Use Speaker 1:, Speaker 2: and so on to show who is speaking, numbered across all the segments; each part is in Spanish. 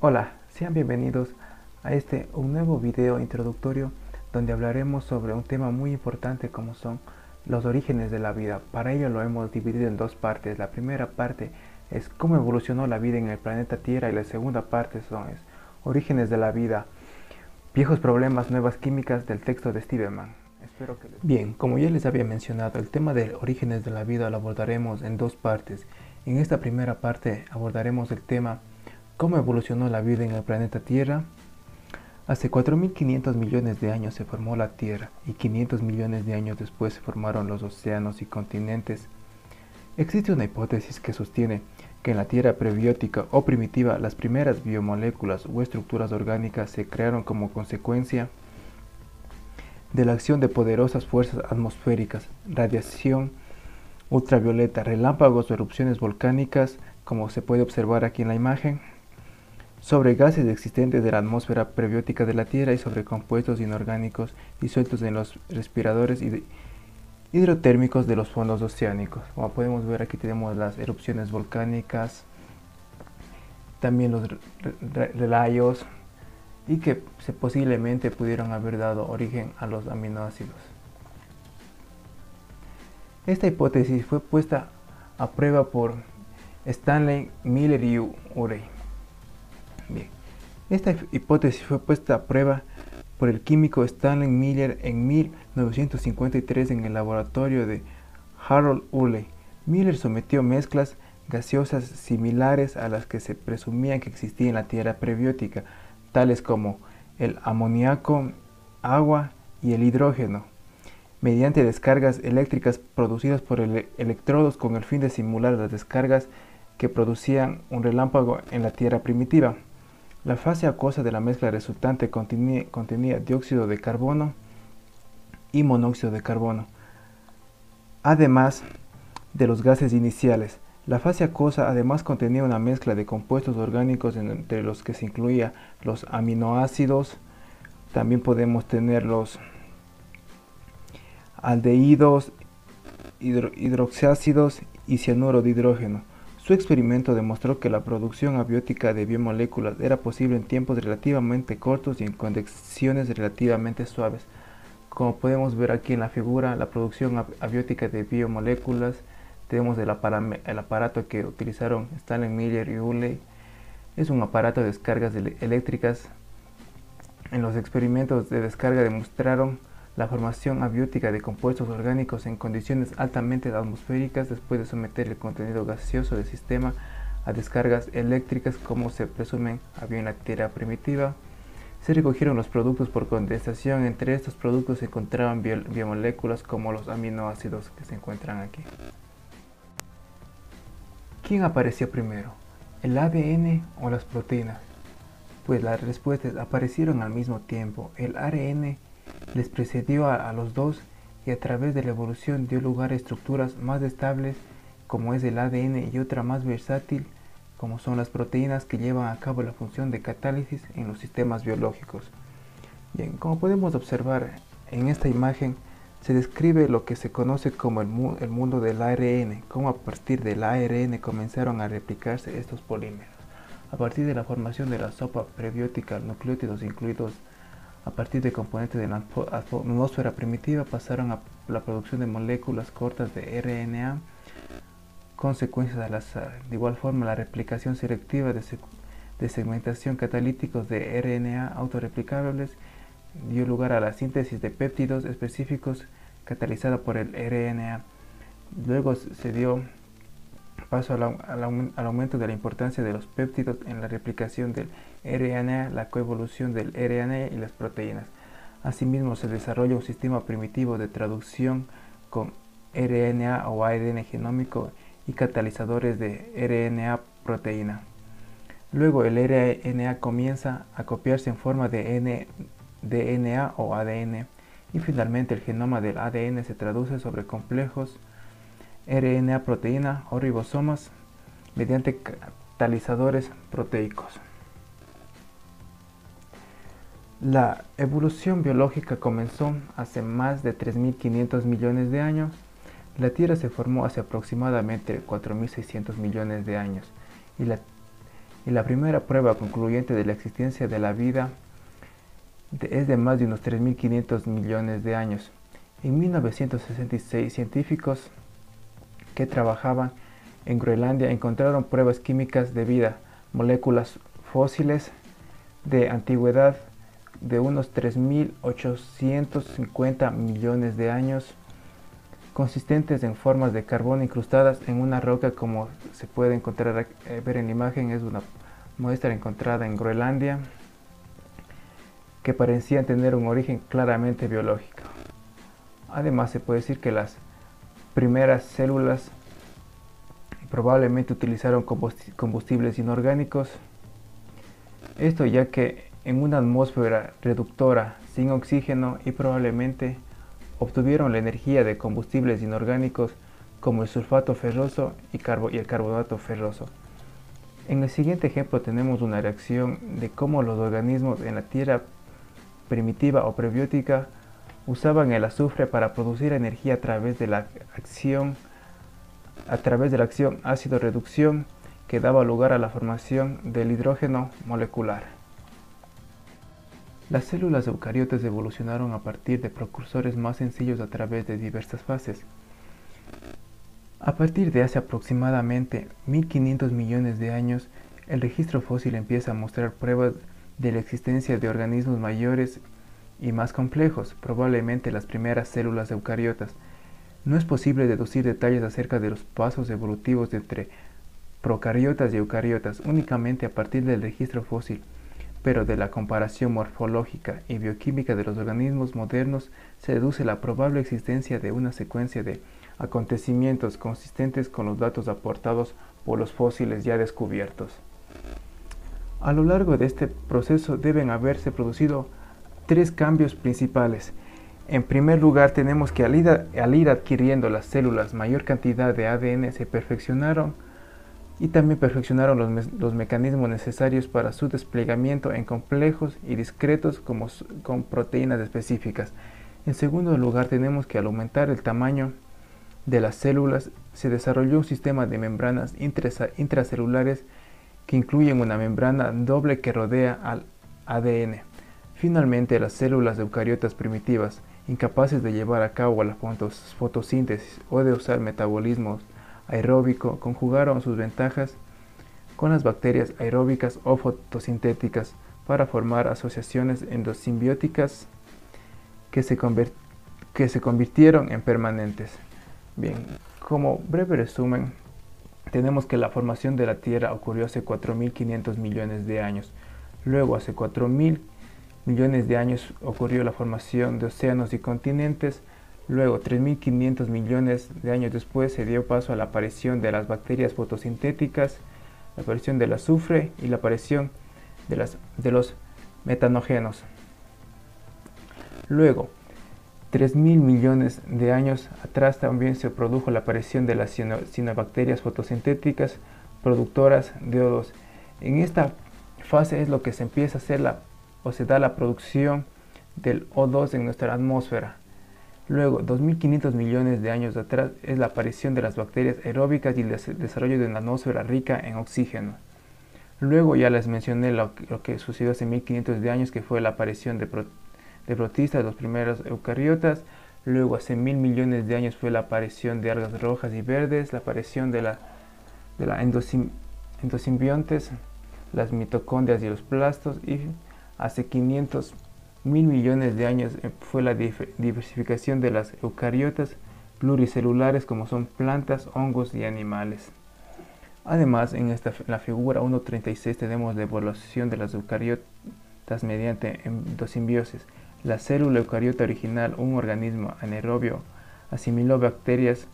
Speaker 1: Hola, sean bienvenidos a un nuevo video introductorio donde hablaremos sobre un tema muy importante como son los orígenes de la vida. Para ello lo hemos dividido en dos partes. La primera parte es cómo evolucionó la vida en el planeta Tierra y la segunda parte son orígenes de la vida, viejos problemas, nuevas químicas del texto de Stevenman. Bien, como ya les había mencionado, el tema de orígenes de la vida lo abordaremos en dos partes. En esta primera parte abordaremos el tema cómo evolucionó la vida en el planeta Tierra. Hace 4.500 millones de años se formó la Tierra y 500 millones de años después se formaron los océanos y continentes. Existe una hipótesis que sostiene que en la Tierra prebiótica o primitiva las primeras biomoléculas o estructuras orgánicas se crearon como consecuencia de la acción de poderosas fuerzas atmosféricas, radiación ultravioleta, relámpagos o erupciones volcánicas, como se puede observar aquí en la imagen, sobre gases existentes de la atmósfera prebiótica de la Tierra y sobre compuestos inorgánicos disueltos en los respiradores hidrotérmicos de los fondos oceánicos. Como podemos ver, aquí tenemos las erupciones volcánicas, también los relayos, y que posiblemente pudieron haber dado origen a los aminoácidos. Esta hipótesis fue puesta a prueba por Stanley, Miller y Urey. Bien, esta hipótesis fue puesta a prueba por el químico Stanley Miller en 1953 en el laboratorio de Harold Urey. Miller sometió mezclas gaseosas similares a las que se presumía que existían en la Tierra prebiótica, tales como el amoníaco, agua y el hidrógeno, mediante descargas eléctricas producidas por electrodos con el fin de simular las descargas que producían un relámpago en la Tierra primitiva. La fase acuosa de la mezcla resultante contenía dióxido de carbono y monóxido de carbono, además de los gases iniciales. La fase acuosa además contenía una mezcla de compuestos orgánicos entre los que se incluía los aminoácidos. También podemos tener los aldehídos, hidroxiácidos y cianuro de hidrógeno. Su experimento demostró que la producción abiótica de biomoléculas era posible en tiempos relativamente cortos y en condiciones relativamente suaves. Como podemos ver aquí en la figura, la producción abiótica de biomoléculas, tenemos el aparato que utilizaron Stanley Miller y Urey. Es un aparato de descargas eléctricas. En los experimentos de descarga demostraron la formación abiótica de compuestos orgánicos en condiciones altamente atmosféricas después de someter el contenido gaseoso del sistema a descargas eléctricas como se presumen había en la Tierra primitiva. Se recogieron los productos por condensación. Entre estos productos se encontraban biomoléculas como los aminoácidos que se encuentran aquí. ¿Quién apareció primero? ¿El ADN o las proteínas? Pues las respuestas aparecieron al mismo tiempo. El ARN les precedió a los dos y a través de la evolución dio lugar a estructuras más estables como es el ADN y otra más versátil como son las proteínas que llevan a cabo la función de catálisis en los sistemas biológicos. Bien, como podemos observar en esta imagen se describe lo que se conoce como el mundo del ARN, cómo a partir del ARN comenzaron a replicarse estos polímeros. A partir de la formación de la sopa prebiótica, nucleótidos incluidos a partir de componentes de la atmósfera primitiva pasaron a la producción de moléculas cortas de RNA, consecuencias al azar. De igual forma, la replicación selectiva de segmentación catalíticos de RNA autorreplicables dio lugar a la síntesis de péptidos específicos catalizada por el RNA. Luego se dio paso al aumento de la importancia de los péptidos en la replicación del RNA, la coevolución del RNA y las proteínas. Asimismo, se desarrolla un sistema primitivo de traducción con RNA o ARN genómico y catalizadores de RNA proteína. Luego el RNA comienza a copiarse en forma de DNA o ADN y finalmente el genoma del ADN se traduce sobre complejos RNA proteína o ribosomas mediante catalizadores proteicos. La evolución biológica comenzó hace más de 3.500 millones de años. La Tierra se formó hace aproximadamente 4.600 millones de años y y la primera prueba concluyente de la existencia de la vida es de más de unos 3.500 millones de años. En 1966, científicos que trabajaban en Groenlandia encontraron pruebas químicas de vida, moléculas fósiles de antigüedad de unos 3.850 millones de años, consistentes en formas de carbón incrustadas en una roca, como se puede encontrar ver en la imagen. Es una muestra encontrada en Groenlandia que parecían tener un origen claramente biológico. Además, se puede decir que las primeras células probablemente utilizaron combustibles inorgánicos, esto ya que en una atmósfera reductora sin oxígeno, y probablemente obtuvieron la energía de combustibles inorgánicos como el sulfato ferroso y el carbonato ferroso. En el siguiente ejemplo tenemos una reacción de cómo los organismos en la Tierra primitiva o prebiótica usaban el azufre para producir energía a través de la acción ácido-reducción, que daba lugar a la formación del hidrógeno molecular. Las células eucariotas evolucionaron a partir de precursores más sencillos a través de diversas fases. A partir de hace aproximadamente 1.500 millones de años, el registro fósil empieza a mostrar pruebas de la existencia de organismos mayores y más complejos, probablemente las primeras células eucariotas. No es posible deducir detalles acerca de los pasos evolutivos entre procariotas y eucariotas únicamente a partir del registro fósil, pero de la comparación morfológica y bioquímica de los organismos modernos se deduce la probable existencia de una secuencia de acontecimientos consistentes con los datos aportados por los fósiles ya descubiertos. A lo largo de este proceso deben haberse producido tres cambios principales. En primer lugar, tenemos que al ir adquiriendo las células mayor cantidad de ADN, se perfeccionaron y también perfeccionaron los mecanismos necesarios para su desplegamiento en complejos y discretos con proteínas específicas. En segundo lugar, tenemos que al aumentar el tamaño de las células, se desarrolló un sistema de membranas intracelulares que incluyen una membrana doble que rodea al ADN. Finalmente, las células eucariotas primitivas, incapaces de llevar a cabo la fotosíntesis o de usar metabolismo aeróbico, conjugaron sus ventajas con las bacterias aeróbicas o fotosintéticas para formar asociaciones endosimbióticas que se convirtieron en permanentes. Bien, como breve resumen, tenemos que la formación de la Tierra ocurrió hace 4.500 millones de años. Luego, hace 4.000 millones de años, ocurrió la formación de océanos y continentes. Luego, 3.500 millones de años después, se dio paso a la aparición de las bacterias fotosintéticas, la aparición del azufre y la aparición de los metanógenos. Luego, 3.000 millones de años atrás, también se produjo la aparición de las cianobacterias fotosintéticas productoras de O2. En esta fase es lo que se empieza a hacer se da la producción del O2 en nuestra atmósfera. Luego, 2.500 millones de años atrás, es la aparición de las bacterias aeróbicas y el desarrollo de una atmósfera rica en oxígeno. Luego ya les mencioné lo que sucedió hace 1.500 de años, que fue la aparición de protistas, los primeros eucariotas. Luego, hace 1.000 millones de años, fue la aparición de algas rojas y verdes, la aparición de la endosimbiontes, las mitocondrias y los plastos, y hace 500.000 millones de años fue la diversificación de las eucariotas pluricelulares, como son plantas, hongos y animales. Además, en la figura 1.36 tenemos la evolución de las eucariotas mediante endosimbiosis. La célula eucariota original, un organismo anaerobio, asimiló bacterias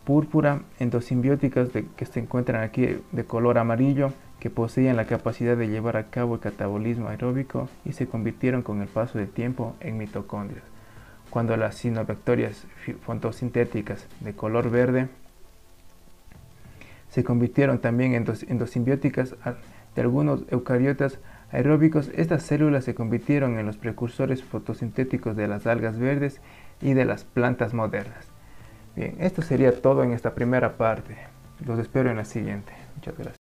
Speaker 1: púrpura endosimbióticas que se encuentran aquí de color amarillo, que poseían la capacidad de llevar a cabo el catabolismo aeróbico y se convirtieron con el paso del tiempo en mitocondrias. Cuando las cianobacterias fotosintéticas de color verde se convirtieron también en endosimbióticas de algunos eucariotas aeróbicos, estas células se convirtieron en los precursores fotosintéticos de las algas verdes y de las plantas modernas. Bien, esto sería todo en esta primera parte. Los espero en la siguiente. Muchas gracias.